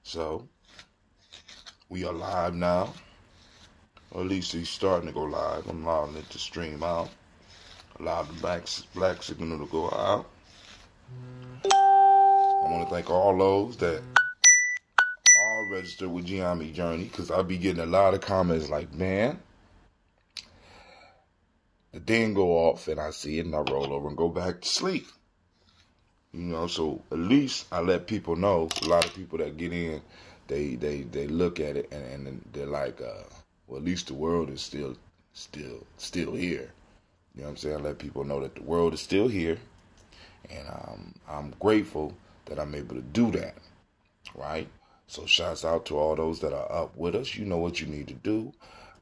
So, we are live now. Or at least he's starting to go live. I'm allowing it to stream out. Allow the black signal to go out. I want to thank all those that are registered with Gye-Nyame Journey, because I be getting a lot of comments like, man, the thing go off and I see it and I roll over and go back to sleep. You know, so at least I let people know. A lot of people that get in, they look at it and they're like, well, at least the world is still here. You know what I'm saying? I let people know that the world is still here, and I'm grateful that I'm able to do that, right? So shouts out to all those that are up with us. You know what you need to do.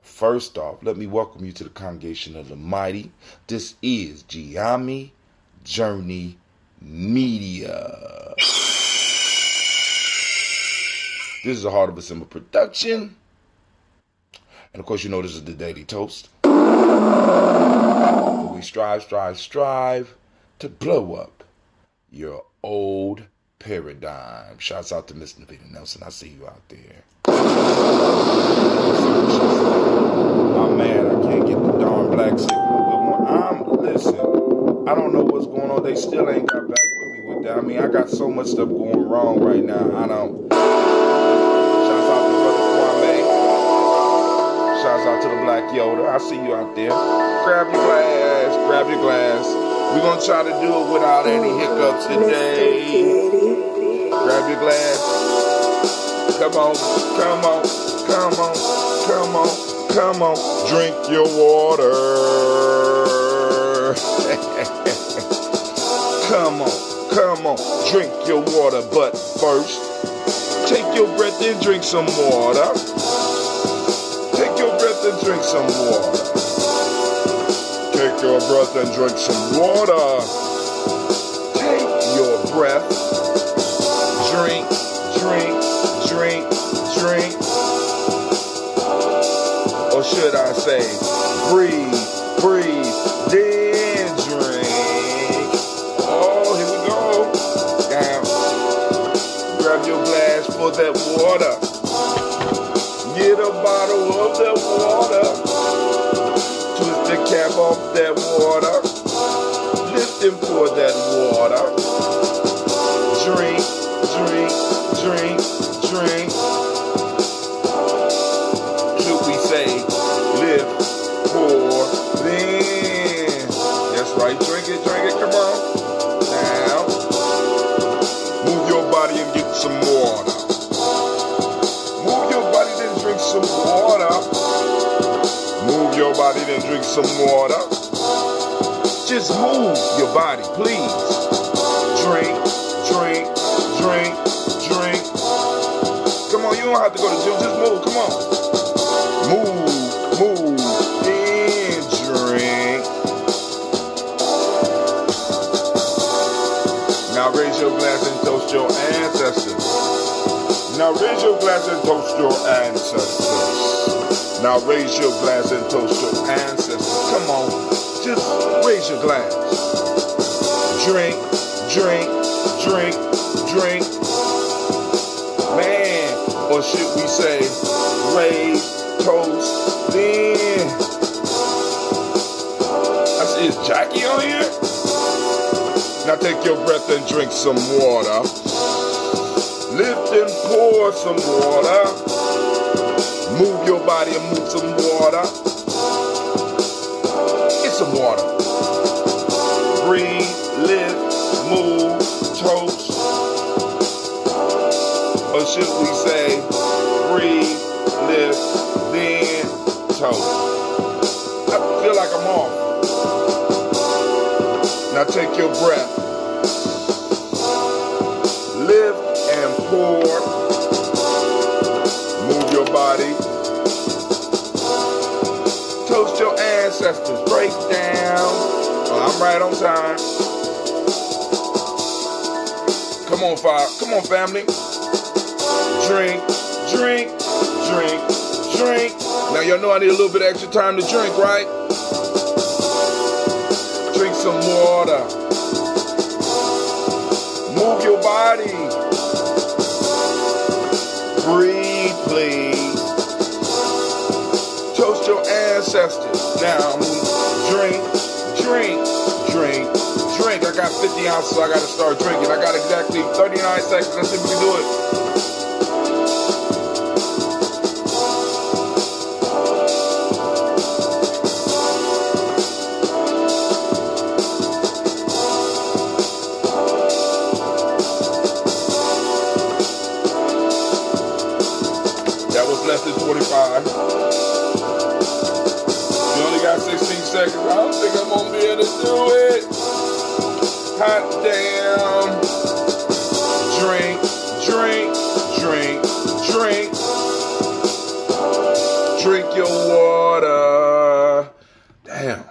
First off, let me welcome you to the congregation of the mighty. This is Gye-Nyame Journey Media. This is a Heart of a Simple production. And of course, you know this is the Daily Toast. Where we strive to blow up your old paradigm. Shouts out to Miss Navita Nelson. I see you out there. Oh man, I can't get the darn black signal. Listen, I don't know what's going on. They still ain't got back with me with that. I mean, I got so much stuff going wrong right now. I don't. Shouts out to Brother Kwame. Shouts out to the Black Yoda. I see you out there. Grab your glass. We're going to try to do it without any hiccups today. Grab your glass. Come on. Drink your water. Come on. Drink your water. But first, take your breath and drink some water. Take your breath and drink some water. Take your breath and drink some water. Take your breath. Drink. Or should I say, breathe, then drink. Oh, here we go. Now, grab your glass for that water. Get a bottle of that water. Twist the cap off that water. Lift and pour that water. Drink. Should we say, lift, pour, then? That's right, drink it, come on. Now, move your body and get some water. Move your body, then drink some water. Move your body, then drink some water. Just move your body, please. Drink. Come on, you don't have to go to the gym, just move, come on. Move, then drink. Now raise your glass and toast your ancestors. Now raise your glass and toast your ancestors. Now raise your glass and toast your ancestors. Come on, just raise your glass. Drink. Man, or should we say, raise, toast, then. I see, is Jackie on here? Now take your breath and drink some water. Lift and pour some water. Move your body and move some water. Get some water. Breathe, lift, move, toast. Or should we say, breathe, lift, then toast. I feel like I'm off. Now take your breath. Lift and pour. Move your body. Toast your ancestors. Break down. Oh, I'm right on time. Come on, family. Drink. Now y'all know I need a little bit of extra time to drink, right? Drink some water. Move your body. Breathe, please. Toast your ancestors. Now, drink. I got 50 ounces, so I got to start drinking. I got exactly 39 seconds. Let's see if we can do it. Less than 25. You only got 16 seconds. I don't think I'm gonna be able to do it. Hot damn. Drink your water. Damn.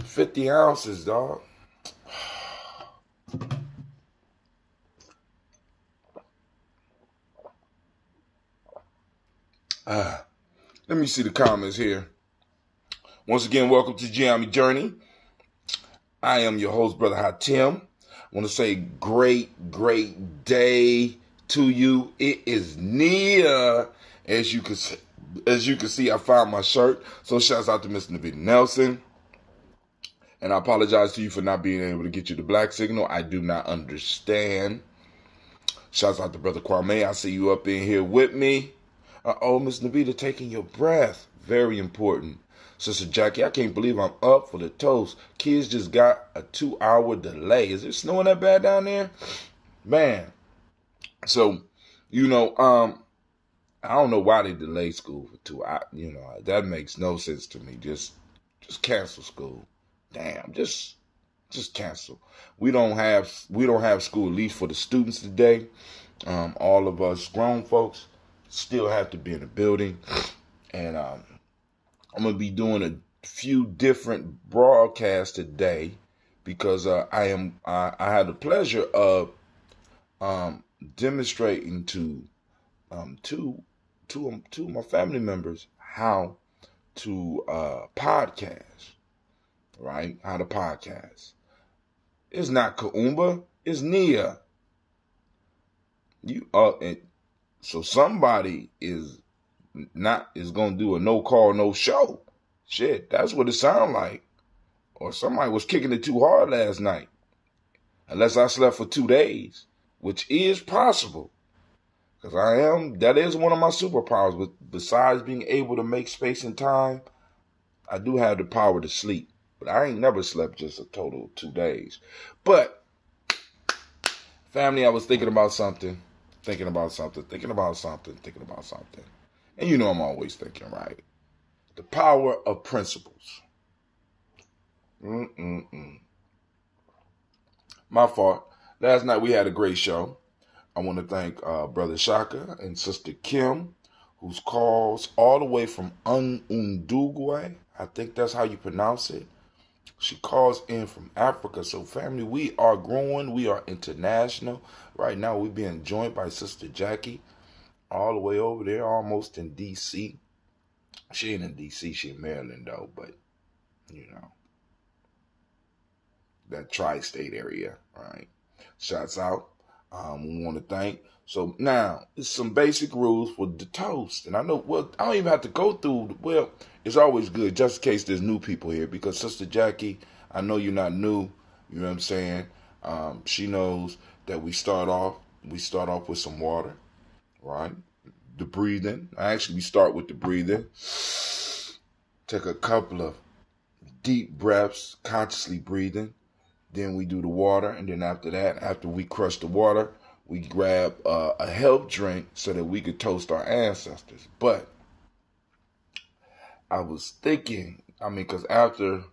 50 ounces, dog. Let me see the comments here. Once again, welcome to Gye-Nyame Journey. I am your host, Brother Hatim. I want to say great day to you. It is Nia. As you can see, I found my shirt. So shouts out to Mr. Naveed Nelson. And I apologize to you for not being able to get you the black signal. I do not understand. Shouts out to Brother Kwame. I see you up in here with me. Miss Navita, taking your breath. Very important. Sister Jackie, I can't believe I'm up for the toast. Kids just got a 2-hour delay. Is it snowing that bad down there? Man. So, I don't know why they delayed school for 2 hours. That makes no sense to me. Just cancel school. Damn, just cancel. We don't have school, at least for the students today. All of us grown folks still have to be in the building, and I'm gonna be doing a few different broadcasts today because I had the pleasure of demonstrating to two of my family members how to podcast, right? How to podcast. It's not Kaumba, it's Nia. So somebody is gonna do a no call, no show. Shit, that's what it sounds like. Or somebody was kicking it too hard last night. Unless I slept for 2 days, which is possible. Because that is one of my superpowers. But besides being able to make space and time, I do have the power to sleep. But I ain't never slept just a total of 2 days. But, family, I was thinking about something. And I'm always thinking, right? The power of principles. My fault. Last night we had a great show. I want to thank Brother Shaka and Sister Kim, whose calls all the way from Undugwe. I think that's how you pronounce it. She calls in from Africa. So, family, we are growing. We are international. Right now, we're being joined by Sister Jackie all the way over there, almost in D.C. She ain't in D.C. She in Maryland, though. But, that tri-state area, right? Shouts out. We want to thank. So, now, it's some basic rules for the toast. And I know, I don't even have to go through. It's always good, just in case there's new people here. Because Sister Jackie, I know you're not new. You know what I'm saying? She knows that we start off with some water, right? The breathing. We start with the breathing. Take a couple of deep breaths, consciously breathing. Then we do the water. And then after that, after we crush the water, we grab a health drink so that we could toast our ancestors. But I was thinking, because after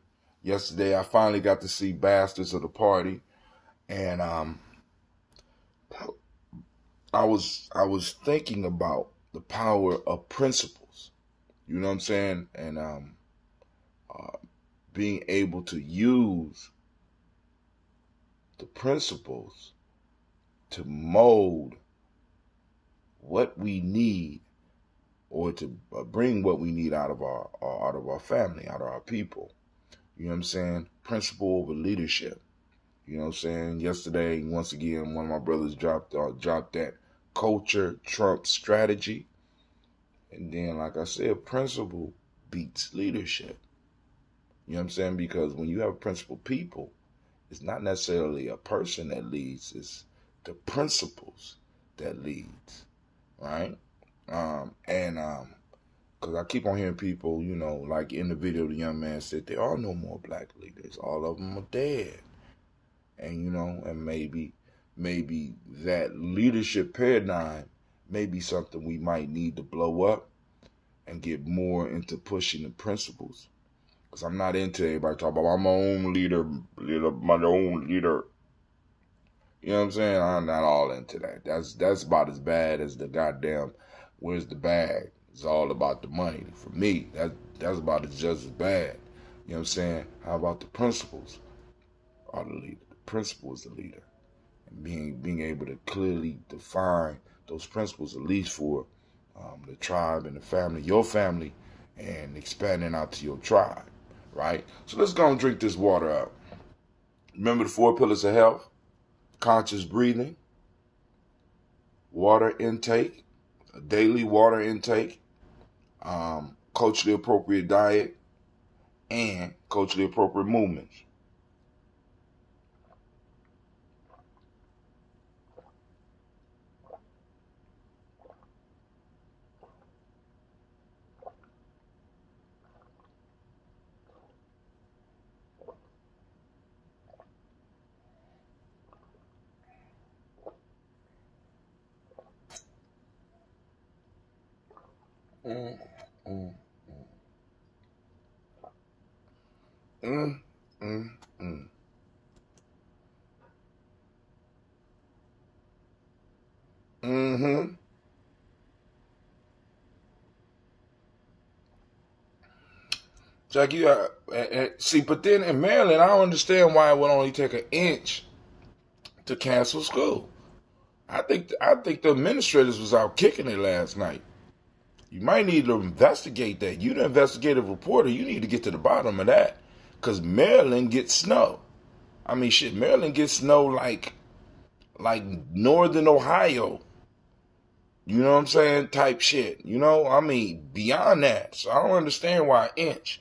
yesterday, I finally got to see Bastards of the Party. And I was thinking about the power of principles. You know what I'm saying? And being able to use the principles to mold what we need, or to bring what we need out of our family, out of our people. You know what I'm saying? Principle over leadership. You know what I'm saying? Yesterday, once again, one of my brothers dropped that culture trumps strategy. And then, like I said, principle beats leadership. You know what I'm saying? Because when you have principled people, it's not necessarily a person that leads, it's the principles that leads, right? Because I keep on hearing people, you know, like in the video, the young man said, there are no more black leaders. All of them are dead. And, you know, and maybe that leadership paradigm may be something we might need to blow up and get more into pushing the principles. Because I'm not into everybody talking about I'm my own leader, my own leader. You know what I'm saying? I'm not all into that. That's about as bad as the goddamn where's the bag? It's all about the money. For me, that's about as just as bad. You know what I'm saying? How about the principles are the leader? The principle is the leader. And being able to clearly define those principles, at least for the tribe and the family, your family, and expanding out to your tribe, right? So let's go and drink this water up. Remember the 4 pillars of health: conscious breathing, water intake, a daily water intake, culturally appropriate diet, and culturally appropriate movements. Mm, mm, mm, mm, mm. Mm-hmm. Jack, you see, but then in Maryland, I don't understand why it would only take an inch to cancel school. I think the administrators was out kicking it last night. You might need to investigate that. You the investigative reporter, you need to get to the bottom of that. Because Maryland gets snow. I mean, shit, Maryland gets snow like northern Ohio. You know what I'm saying? Type shit. You know, I mean, beyond that. So I don't understand why an inch.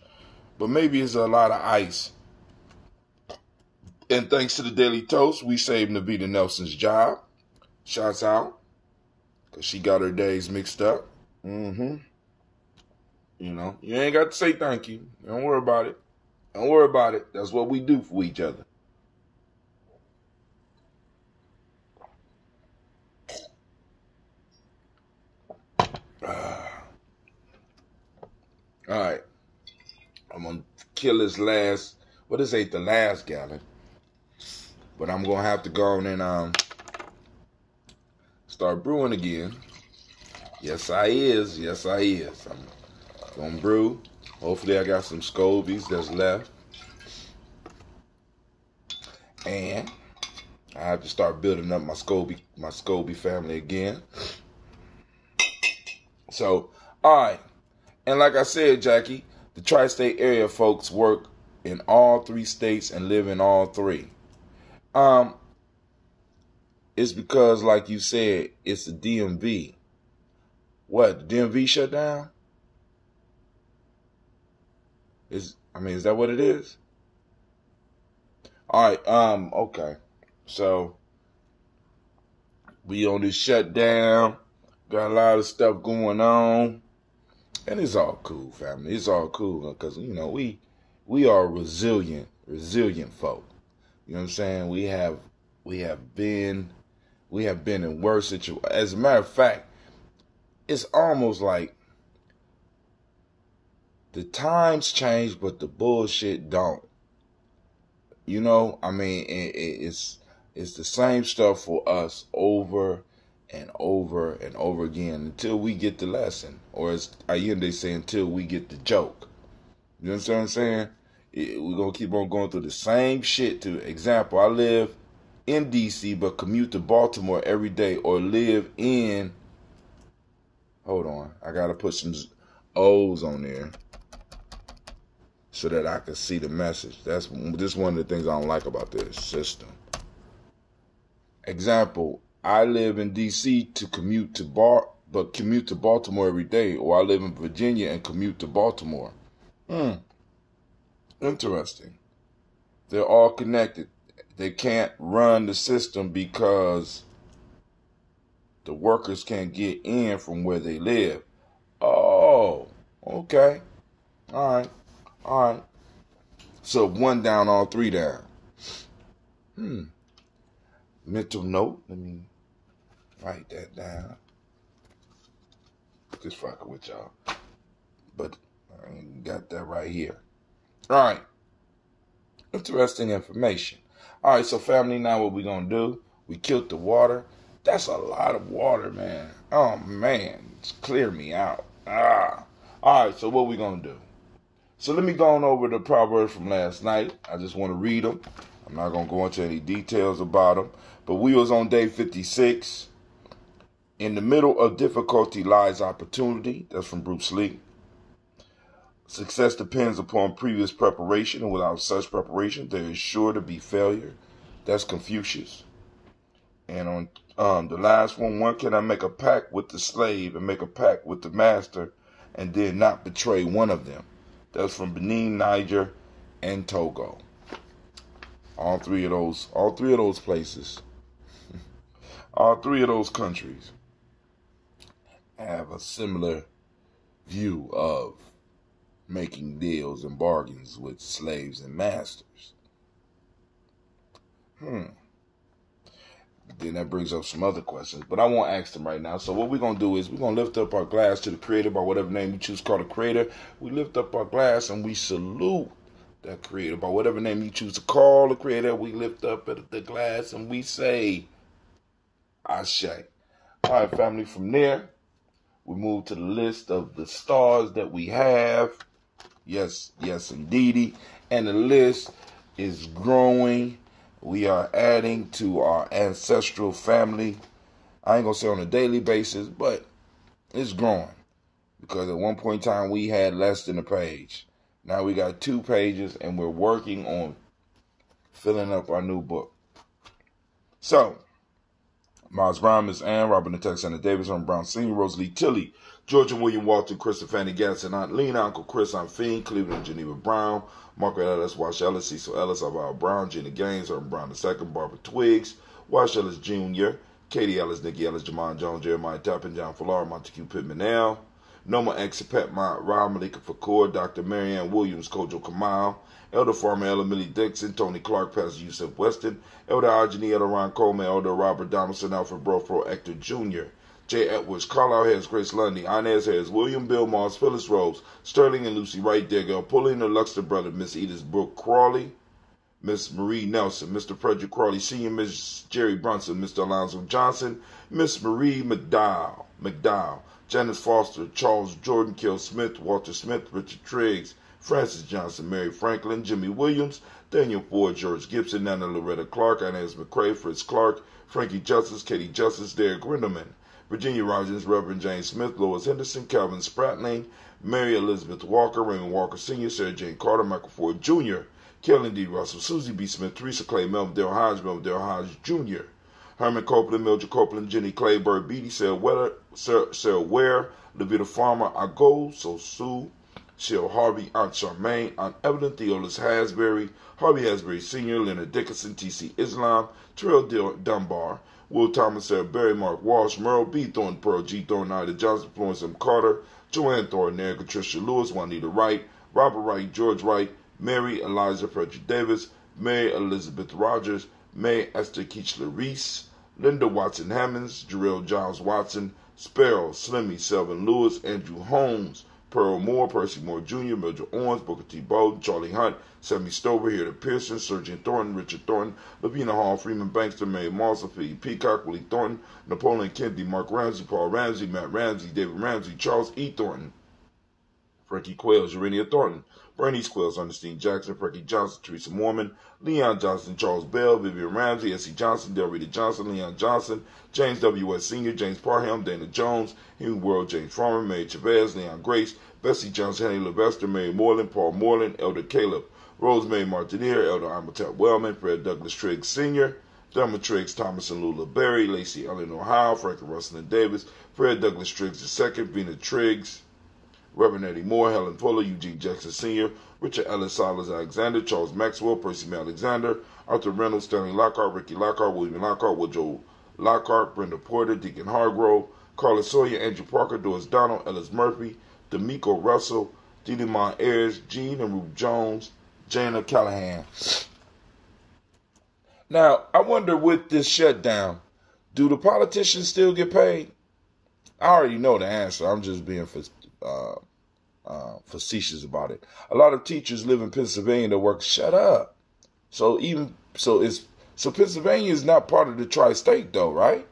But maybe it's a lot of ice. And thanks to the Daily Toast, we saved Navita Nelson's job. Shouts out. Because she got her days mixed up. Mm-hmm. You know, you ain't got to say thank you. Don't worry about it. Don't worry about it. That's what we do for each other. All right. I'm going to kill this last, well, this ain't the last gallon. But I'm going to have to go on and start brewing again. Yes, I is. Yes, I is. I'm going to brew. Hopefully I got some Scobies that's left. And I have to start building up my Scobie family again. So, all right. And like I said, Jackie, the tri-state area folks work in all 3 states and live in all 3. It's because, like you said, it's the DMV. What, the DMV shut down? Is that what it is? All right, okay. So, we on this shutdown, got a lot of stuff going on, and it's all cool, family. It's all cool, because, you know, we are resilient folk. You know what I'm saying? We have been in worse situations. As a matter of fact, it's almost like the times change, but the bullshit don't. You know, I mean, it's the same stuff for us over and over and over again until we get the lesson, or as Allende say, until we get the joke. You know what I'm saying? We're gonna keep on going through the same shit. To example, I live in DC but commute to Baltimore every day, or live in. Hold on, I gotta put some O's on there so that I can see the message. This one of the things I don't like about this system. Example, I live in D.C. to commute to commute to Baltimore every day, or I live in Virginia and commute to Baltimore. Interesting. They're all connected. They can't run the system because the workers can't get in from where they live. Oh, okay. All right. All right. So one down, all three down. Mental note. Let me write that down. Just fucking with y'all. But I got that right here. All right. Interesting information. All right, so family, now what we going to do? We killed the water. That's a lot of water, man. Oh, man. Just clear me out. All right, so what we going to do? So let me go on over the Proverbs from last night. I just want to read them. I'm not going to go into any details about them. But we was on day 56. In the middle of difficulty lies opportunity. That's from Bruce Lee. Success depends upon previous preparation, and without such preparation, there is sure to be failure. That's Confucius. And on the last one cannot make a pact with the slave and make a pact with the master and then not betray one of them. That's from Benin, Niger, and Togo. All three of those places, all three of those countries have a similar view of making deals and bargains with slaves and masters. Then that brings up some other questions, but I won't ask them right now. So what we're going to do is we're going to lift up our glass to the Creator by whatever name you choose to call the Creator. We lift up our glass and we salute that Creator by whatever name you choose to call the Creator. We lift up the glass and we say, Ashe. All right, family, from there, we move to the list of the stars that we have. Yes, indeedy. And the list is growing. We are adding to our ancestral family. I ain't going to say on a daily basis, but it's growing. Because at one point in time, we had less than a page. Now we got 2 pages, and we're working on filling up our new book. So, Miles Brown, Miss Ann, Robert and Alexander Davis, Aaron Brown Sr., Rosalie Tilley, George and William Walton, Christopher Fanny Gasson, Aunt Lena, Uncle Chris, Aunt Fiend, Cleveland and Geneva Brown, Margaret Ellis, Wash Ellis, Cecil Ellis, Alvaro Brown, Gina Gaines, Herman Brown II, Barbara Twiggs, Wash Ellis Jr., Katie Ellis, Nikki Ellis, Jamon Jones, Jeremiah Tappin, John Fallar, Montague Pittman L, Noma X, Pet Mott, Rob Malika Fakour, Dr. Marianne Williams, Kojo Kamal, Elder Farmer Ella Millie Dixon, Tony Clark, Pastor Yusuf Weston, Elder Arjani, Elder Ron Coleman, Elder Robert Donaldson, Alfred Brofro, Hector Jr., J. Edwards, Carlisle Harris, Grace Lundy, Inez Harris, William Bill Moss, Phyllis Rose, Sterling and Lucy Wright, Digger, Pauline and Luxter Brother, Miss Edith Brooke Crawley, Miss Marie Nelson, Mr. Frederick Crawley Sr., Miss Jerry Brunson, Mr. Alonzo Johnson, Miss Marie McDowell, Janice Foster, Charles Jordan, Kel Smith, Walter Smith, Richard Triggs, Francis Johnson, Mary Franklin, Jimmy Williams, Daniel Ford, George Gibson, Nana Loretta Clark, Inez McCrae, Fritz Clark, Frankie Justice, Katie Justice, Derek Grindelman, Virginia Rogers, Reverend James Smith, Lois Henderson, Calvin Spratling, Mary Elizabeth Walker, Raymond Walker Sr., Sarah Jane Carter, Michael Ford Jr., Kellen D. Russell, Susie B. Smith, Teresa Clay, Melvin Dale Hodge Jr., Herman Copeland, Mildred Copeland, Jenny Clay, Bird Beatty, Sarah Ware, Levita Farmer, Ago, So Sue, Cheryl Harvey, Aunt Charmaine, Aunt Evelyn, Theolis Hasbury, Harvey Hasbury Sr., Leonard Dickinson, T.C. Islam, Terrell Dunbar, Will Thomas, Sarah Berry, Mark Walsh, Merle B. Thornton, Pearl G. Thornton, Ida Johnson, Florence M. Carter, Joanne Thornton, Erica Tricia Lewis, Juanita Wright, Robert Wright, George Wright, Mary Eliza Frederick Davis, Mary Elizabeth Rogers, May Esther Keechler Reese, Linda Watson Hammonds, Jarrell Giles Watson, Sparrow, Slimmy, Selvin Lewis, Andrew Holmes, Pearl Moore, Percy Moore Jr., Mildred Owens, Booker T. Bowden, Charlie Hunt, Sammy Stover, Hilda Pearson, Sergeant Thornton, Richard Thornton, Lavina Hall, Freeman Bankster, Mary Moss, Ophelia Peacock, Willie Thornton, Napoleon Kennedy, Mark Ramsey, Paul Ramsey, Matt Ramsey, David Ramsey, Charles E. Thornton, Frankie Quails, Urania Thornton, Bernice Quails, Ernestine Jackson, Frankie Johnson, Teresa Mormon, Leon Johnson, Charles Bell, Vivian Ramsey, S.C. Johnson, Del Rita Johnson, Leon Johnson, James W.S. Sr., James Parham, Dana Jones, Henry World, James Farmer, Mary Chavez, Leon Grace, Bessie Johnson, Henry Levester, Mary Moreland, Paul Moreland, Elder Caleb, Rosemary Martinier, Elder Amatep Wellman, Fred Douglas Triggs Sr., Thelma Triggs, Thomas and Lula Berry, Lacey Eleanor Howe, Frankie Russell and Davis, Fred Douglas Triggs II, Vena Triggs, Reverend Eddie Moore, Helen Fuller, Eugene Jackson Sr., Richard Ellis, Silas Alexander, Charles Maxwell, Percy May Alexander, Arthur Reynolds, Stanley Lockhart, Ricky Lockhart, William Lockhart, Woodrow Lockhart, Brenda Porter, Deacon Hargrove, Carla Sawyer, Andrew Parker, Doris Donald, Ellis Murphy, D'Amico Russell, Didi Mon Ayers, Jean and Ruth Jones, Jana Callahan. Now, I wonder with this shutdown, do the politicians still get paid? I already know the answer. I'm just being facetious about it. A lot of teachers live in Pennsylvania that work. Shut up. So Pennsylvania is not part of the tri-state though, right?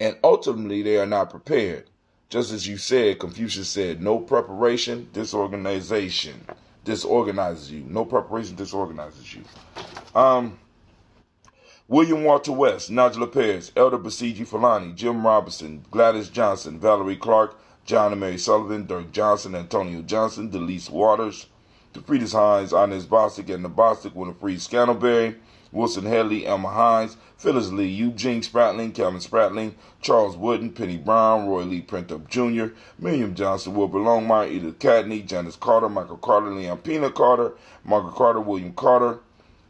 And ultimately, they are not prepared. Just as you said, Confucius said, no preparation, disorganization. Disorganizes you. No preparation disorganizes you. William Walter West, Nigel Perez, Elder Basiji Falani, Jim Robinson, Gladys Johnson, Valerie Clark, John and Mary Sullivan, Dirk Johnson, Antonio Johnson, Delise Waters, DeFritis Hines, Inez Bostic, Edna Bostic, Winifred Scantleberry, Wilson Headley, Elma Hines, Phyllis Lee, Eugene Spratling, Calvin Spratling, Charles Wooden, Penny Brown, Roy Lee Printup Jr., Miriam Johnson, Wilbur Longmire, Edith Cadney, Janice Carter, Michael Carter, Leon Pena Carter, Margaret Carter, William Carter,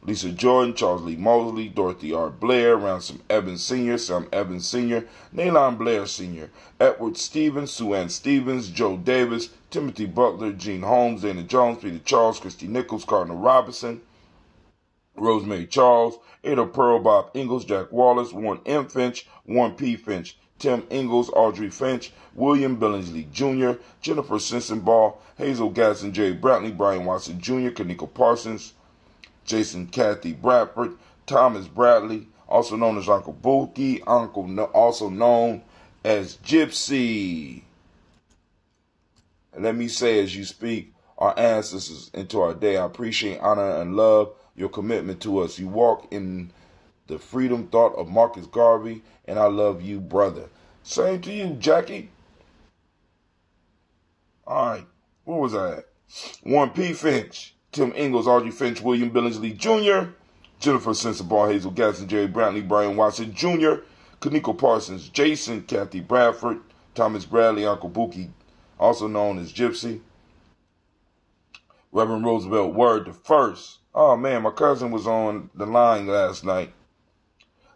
Lisa Jordan, Charles Lee Mosley, Dorothy R. Blair, Ransom Evans Sr., Sam Evans Sr., Nalon Blair Sr., Edward Stevens, Sue Ann Stevens, Joe Davis, Timothy Butler, Gene Holmes, Dana Jones, Peter Charles, Christy Nichols, Cardinal Robinson, Rosemary Charles, Ada Pearl, Bob Ingalls, Jack Wallace, Warren M. Finch, Warren P. Finch, Tim Ingalls, Audrey Finch, William Billingsley Jr., Jennifer Sensenbaugh, Hazel Gasson, Jerry Brantley, Brian Watson Jr., Kanika Parsons, Jason Kathy Bradford, Thomas Bradley, also known as Uncle Bookie, also known as Gypsy. And let me say as you speak our ancestors into our day, I appreciate, honor, and love your commitment to us. You walk in the freedom thought of Marcus Garvey, and I love you, brother. Same to you, Jackie. All right, where was I at? Warren P. Finch, Tim Ingalls, Audrey Finch, William Billingsley Jr., Jennifer Sensenbaugh, Hazel Gasson, Jerry Brantley, Brian Watson Jr., Kaniko Parsons, Jason, Kathy Bradford, Thomas Bradley, Uncle Bookie, also known as Gypsy, Reverend Roosevelt Word the First. Oh man, my cousin was on the line last night.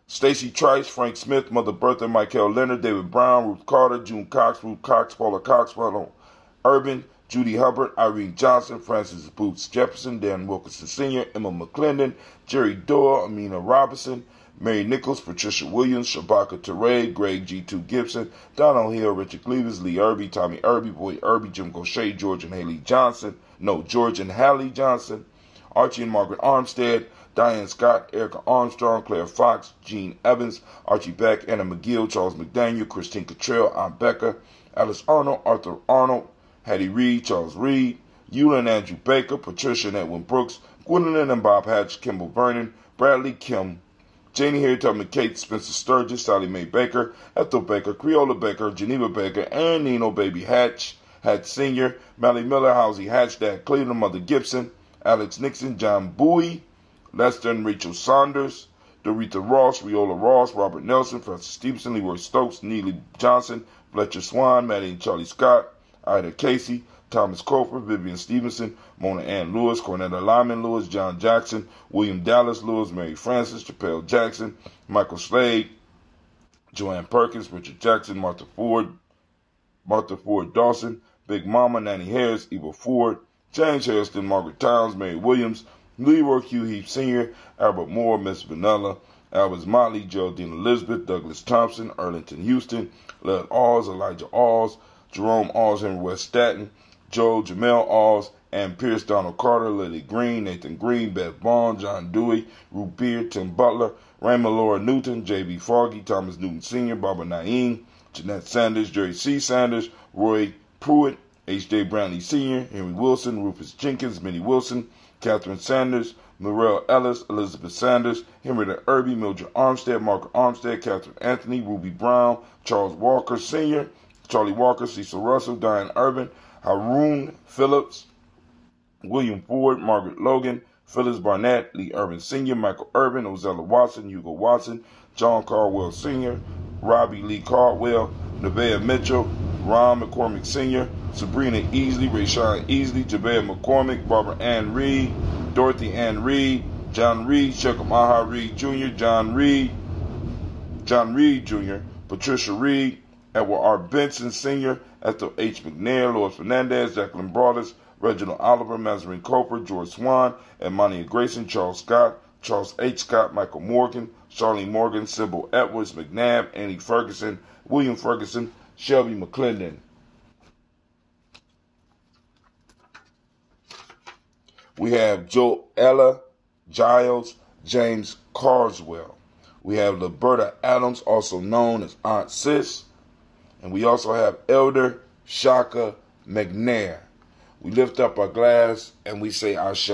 Stacy Trice, Frank Smith, Mother Bertha, Michael Leonard, David Brown, Ruth Carter, June Cox, Ruth Cox, Paula Cox, Ronald Urban, Judy Hubbard, Irene Johnson, Francis Boots Jefferson, Dan Wilkinson Sr., Emma McClendon, Jerry Doyle, Amina Robinson, Mary Nichols, Patricia Williams, Shabaka Teray, Greg G2 Gibson, Donald Hill, Richard Cleaves, Lee Irby, Tommy Irby, Boy Irby, Jim Gaucher, George and Hallie Johnson, Archie and Margaret Armstead, Diane Scott, Erica Armstrong, Claire Fox, Gene Evans, Archie Beck, Anna McGill, Charles McDaniel, Christine Cottrell, Aunt Becca, Alice Arnold, Arthur Arnold, Hattie Reed, Charles Reed, Eula and Andrew Baker, Patricia and Edwin Brooks, Gwendolyn and Bob Hatch, Kimball Vernon, Bradley Kim, Janie Harriet Tubman Kate, Spencer Sturgis, Sally Mae Baker, Ethel Baker, Creola Baker, Geneva Baker, and Nino Baby Hatch, Hatch Sr., Mally Miller, Housie Hatch, Dad Cleveland, Mother Gibson, Alex Nixon, John Bowie, Lester and Rachel Saunders, Dorita Ross, Riola Ross, Robert Nelson, Francis Stevenson, Leroy Stokes, Neely Johnson, Fletcher Swan, Maddie and Charlie Scott, Ida Casey, Thomas Cofer, Vivian Stevenson, Mona Ann Lewis, Cornetta Lyman Lewis, John Jackson, William Dallas Lewis, Mary Francis, Chappelle Jackson, Michael Slade, Joanne Perkins, Richard Jackson, Martha Ford Dawson, Big Mama, Nanny Harris, Eva Ford, James Harrison, Margaret Towns, Mary Williams, Leroy Q. Heath Sr., Albert Moore, Miss Vanilla, Albert Motley, Geraldine Elizabeth, Douglas Thompson, Erlington Houston, Led Alls, Elijah Alls, Jerome Alls, Henry West Staten, Joe Jamel Alls, Ann Pierce, Donald Carter, Lily Green, Nathan Green, Beth Bond, John Dewey, Ruth Beard, Tim Butler, Raymond Laura Newton, J.B. Foggy, Thomas Newton Sr., Barbara Naeem, Jeanette Sanders, Jerry C. Sanders, Roy Pruitt, H.J. Brantley Sr., Henry Wilson, Rufus Jenkins, Minnie Wilson, Catherine Sanders, Morel Ellis, Elizabeth Sanders, Henrietta Irby, Mildred Armstead, Margaret Armstead, Catherine Anthony, Ruby Brown, Charles Walker Sr., Charlie Walker, Cecil Russell, Diane Urban, Haroon Phillips, William Ford, Margaret Logan, Phyllis Barnett, Lee Irvin Sr., Michael Irvin, Ozella Watson, Hugo Watson, John Caldwell Sr., Robbie Lee Caldwell, Nevaeh Mitchell, Ron McCormick Sr., Sabrina Easley, Rayshawn Easley, Jabea McCormick, Barbara Ann Reed, Dorothy Ann Reed, John Reed, Shekham Aha Reed Jr., John Reed Jr., Patricia Reed, Edward R. Benson Sr., Ethel H. McNair, Lois Fernandez, Jacqueline Broadus, Reginald Oliver, Mazarine Coper, George Swan, Edmonia Grayson, Charles Scott, Charles H. Scott, Michael Morgan, Charlene Morgan, Sybil Edwards, McNabb, Annie Ferguson, William Ferguson, Shelby McClendon. We have Joella Giles, James Carswell. We have Liberta Adams, also known as Aunt Sis. And we also have Elder Shaka McNair. We lift up our glass and we say Ashe.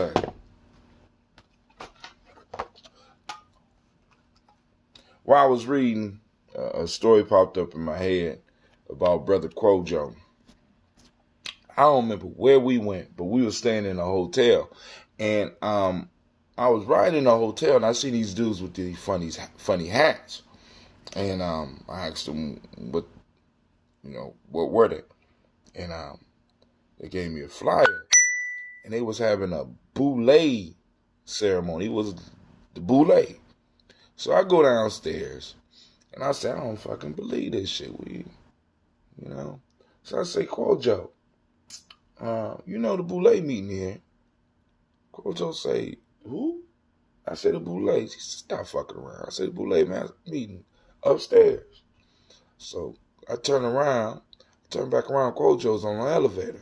While I was reading, a story popped up in my head about Brother Quojo. I don't remember where we went, but we were staying in a hotel. And I was riding in a hotel and I see these dudes with these funny hats. And I asked them what were they? And they gave me a flyer. And they was having a boule ceremony. It was the boule. So I go downstairs and I say, I don't fucking believe this shit. So I say, Quojo, the boule meeting here. Quojo say, who? I say, the boule. She said, stop fucking around. I said, the boule man meeting upstairs. So I turn back around. Quojo's on the elevator.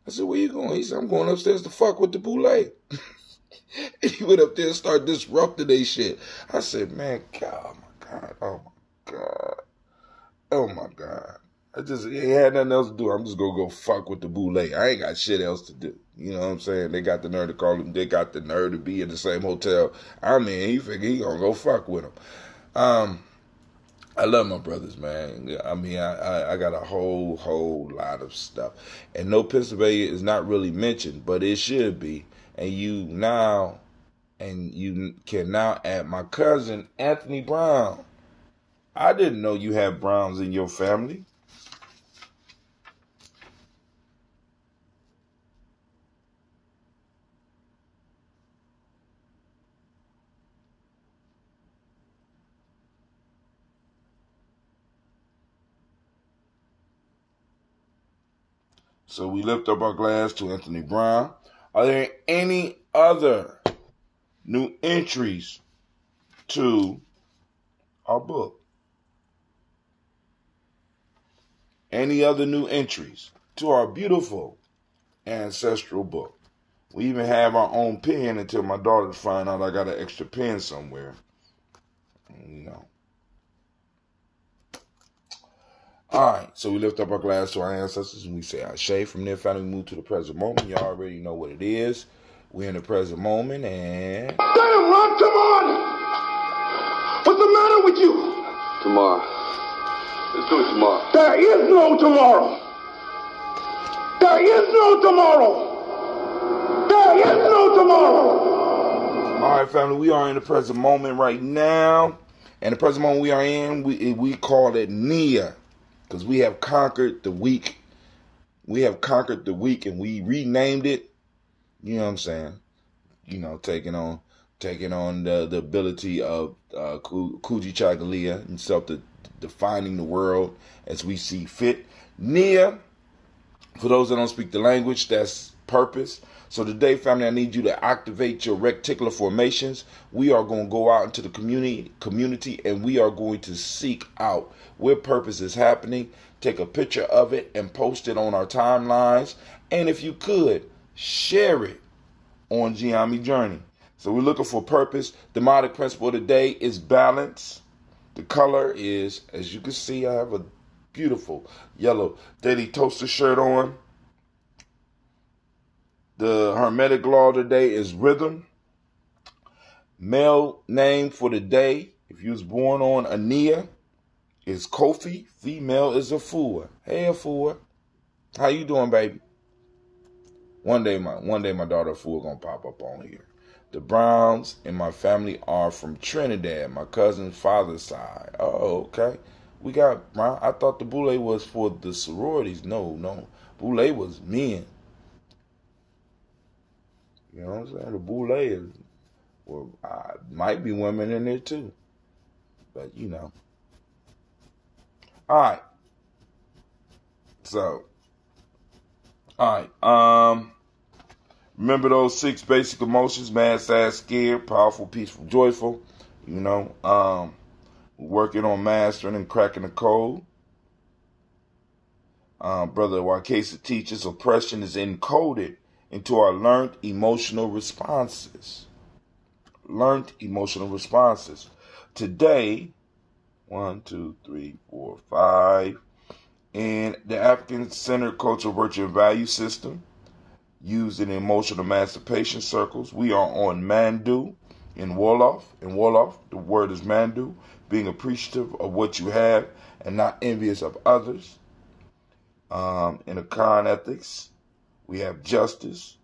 I said, where you going? He said, I'm going upstairs to fuck with the boule. He went up there and started disrupting they shit. I said, man, God, oh my God. He had nothing else to do. I'm just going to go fuck with the boule. I ain't got shit else to do. You know what I'm saying? They got the nerve to call him. They got the nerve to be in the same hotel. I mean, he figured he going to go fuck with him. I love my brothers, man. I mean, I got a whole lot of stuff. And no, Pennsylvania is not really mentioned, but it should be. And you can now add my cousin, Anthony Brown. I didn't know you had Browns in your family. So we lift up our glass to Anthony Brown. Are there any other new entries to our book? Any other new entries to our beautiful ancestral book? We even have our own pen until my daughters find out I got an extra pen somewhere. All right, so we lift up our glass to our ancestors and we say Ashe. From there, finally, we move to the present moment. Y'all already know what it is. We're in the present moment and... Damn, Ron, come on! What's the matter with you? Tomorrow. Let's do it tomorrow. There is no tomorrow. There is no tomorrow. There is no tomorrow. All right, family, we are in the present moment right now. And the present moment we are in, we call it Nia. Because we have conquered the week. We have conquered the week and we renamed it. You know what I'm saying? Taking on the ability of Kuji Chagalia himself to defining the world as we see fit. Nia, for those that don't speak the language, that's purpose. So today, family, I need you to activate your reticular formations. We are going to go out into the community and we are going to seek out where purpose is happening. Take a picture of it and post it on our timelines. And if you could, share it on Gye-Nyame Journey. So we're looking for purpose. The demonic principle of the day is balance. The color is, as you can see, I have a beautiful yellow Daily Toaster shirt on. The Hermetic law today is rhythm. Male name for the day, if you was born on Ania, is Kofi. Female is Afua. Hey Afua, how you doing, baby? One day my daughter Afua gonna pop up on here. The Browns in my family are from Trinidad, my cousin's father's side. Oh, okay. We got Brown. I thought the Boule was for the sororities. No. Boule was men. You know what I'm saying? The Boule is, well, might be women in there too. But, you know. All right. So, all right. Remember those 6 basic emotions: mad, sad, scared, powerful, peaceful, joyful. You know, working on mastering and cracking the code. Brother Wakesa teaches oppression is encoded into our learned emotional responses. Today, 1, 2, 3, 4, 5, in the African-centered cultural virtue and value system, used in emotional emancipation circles, we are on Mandu in Wolof. In Wolof, the word is Mandu, being appreciative of what you have and not envious of others. In Akan ethics, we have justice.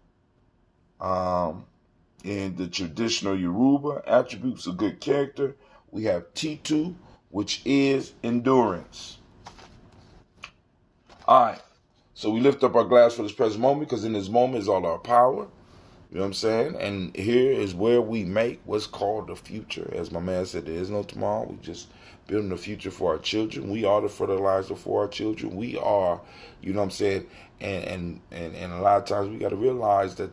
In the traditional Yoruba attributes of good character, we have Titu, which is endurance. All right. So we lift up our glass for this present moment, because in this moment is all our power. You know what I'm saying? And here is where we make what's called the future. As my man said, there is no tomorrow. We just building the future for our children. We are the fertilizer for our children. We are, you know what I'm saying? And a lot of times we got to realize that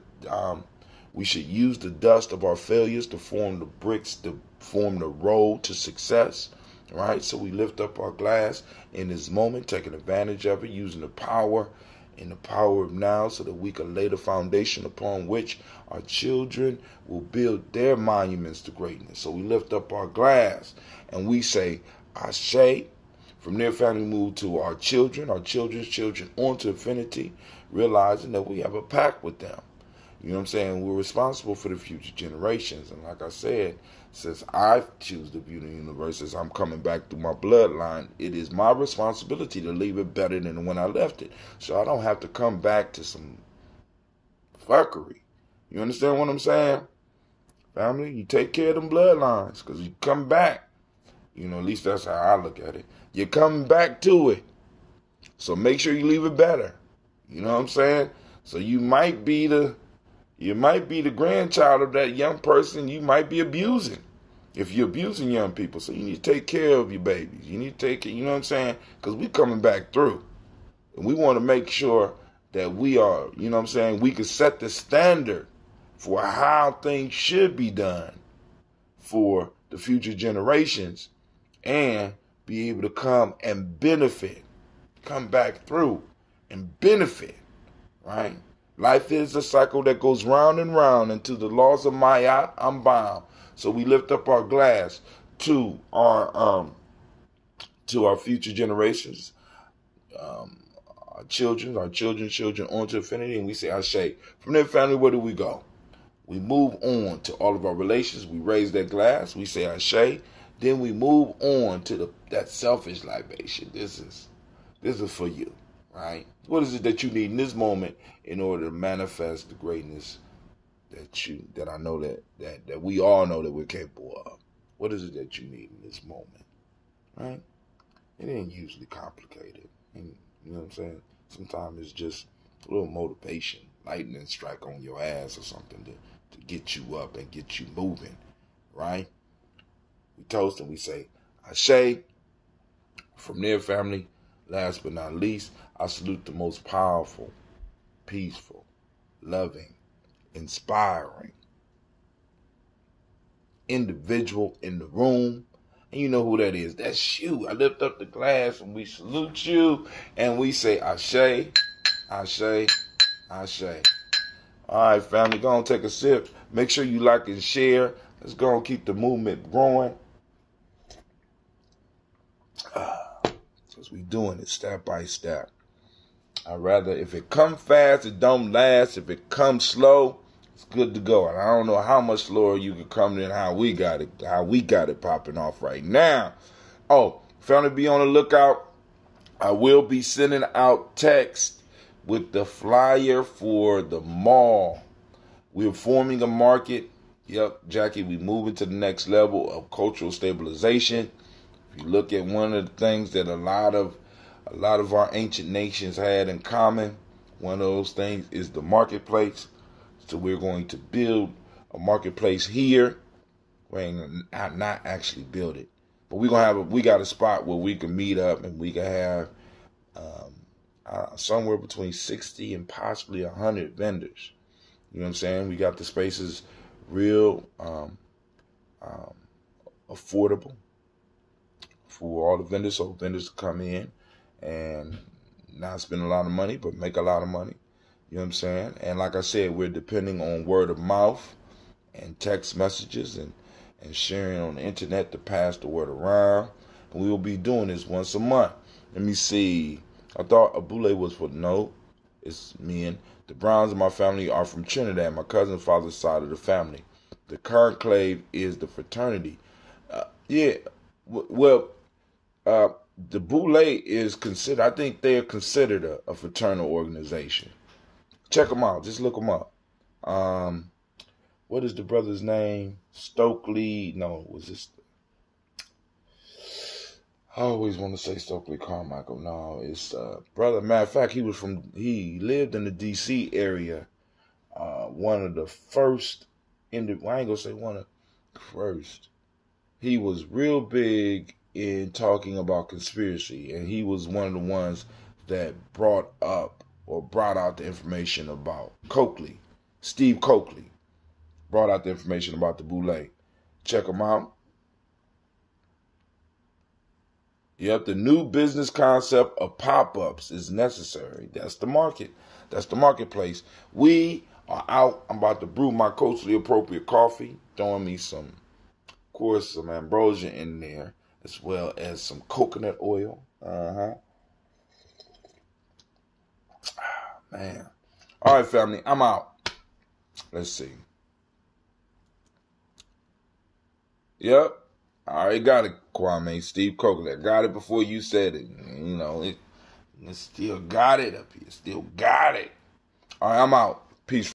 we should use the dust of our failures to form the bricks, to form the road to success. Right? So we lift up our glass in this moment, taking advantage of it, using the power and the power of now, so that we can lay the foundation upon which our children will build their monuments to greatness. So we lift up our glass and we say, Ashe. From their family, move to our children, our children's children, on to infinity, realizing that we have a pact with them. You know what I'm saying? We're responsible for the future generations. And like I said, since I choose to view the universe as I'm coming back through my bloodline, it is my responsibility to leave it better than when I left it. So I don't have to come back to some fuckery. You understand what I'm saying? Family, you take care of them bloodlines, because you come back. You know, at least that's how I look at it. You're coming back to it. So make sure you leave it better. You know what I'm saying? So you might be the grandchild of that young person you might be abusing, if you're abusing young people. So you need to take care of your babies. You need to take care, you know what I'm saying? Because we coming back through. And we want to make sure that we are, you know what I'm saying, we can set the standard for how things should be done for the future generations, and be able to come and benefit, come back through and benefit, right? Life is a cycle that goes round and round, and to the laws of Mayat, I'm bound. So we lift up our glass to our future generations, our children's children, on to infinity, and we say Ashe. From their family, where do we go? We move on to all of our relations. We raise that glass. We say Ashe. Then we move on to that selfish libation. This is for you, right? What is it that you need in this moment in order to manifest the greatness that I know that we all know that we're capable of? What is it that you need in this moment, right? It ain't usually complicated. And you know what I'm saying? Sometimes it's just a little motivation, lightning strike on your ass or something to get you up and get you moving, right? We toast and we say, Ashe. From their family, last but not least, I salute the most powerful, peaceful, loving, inspiring individual in the room. And you know who that is. That's you. I lift up the glass and we salute you and we say Ashe, Ashe, Ashe. All right, family, go on, take a sip. Make sure you like and share. Let's go and keep the movement growing. Because we doing it step by step. I'd rather, if it come fast, it don't last. If it comes slow, it's good to go. And I don't know how much slower you can come than how we got it popping off right now. Oh, family, be on the lookout. I will be sending out text with the flyer for the mall. We're forming a market Yep, Jackie, we moving to the next level of cultural stabilization. If you look at one of the things that a lot of our ancient nations had in common, one of those things is the marketplace. So we're going to build a marketplace here. We not actually build it, but we got a spot where we can meet up and we can have somewhere between 60 and possibly 100 vendors. You know what I'm saying? We got the spaces real affordable for all the vendors, so vendors come in and not spend a lot of money, but make a lot of money. You know what I'm saying? And like I said, we're depending on word of mouth and text messages and sharing on the internet to pass the word around. And we will be doing this once a month. Let me see. I thought Abule was for no. It's me and the Browns in my family are from Trinidad, my cousin's father's side of the family. The conclave is the fraternity. The Boule is considered, I think they are considered a fraternal organization. Check them out. Just look them up. What is the brother's name? Stokely. No, was this? I always want to say Stokely Carmichael. No, it's brother. Matter of fact, he lived in the D.C. area. One of the first, I ain't gonna say one of the first. He was real big in talking about conspiracy, and he was one of the ones that brought out the information about Coakley. Steve Coakley brought out the information about the Boule. Check them out. Yep, the new business concept of pop-ups is necessary. That's the market. That's the marketplace. We are out. I'm about to brew my culturally appropriate coffee, throwing me some ambrosia in there, as well as some coconut oil. Man. All right, family, I'm out. Let's see. Yep. I already got it, Kwame. Steve Coakley. Got it before you said it. You know, it still got it up here. Still got it. All right, I'm out. Peace.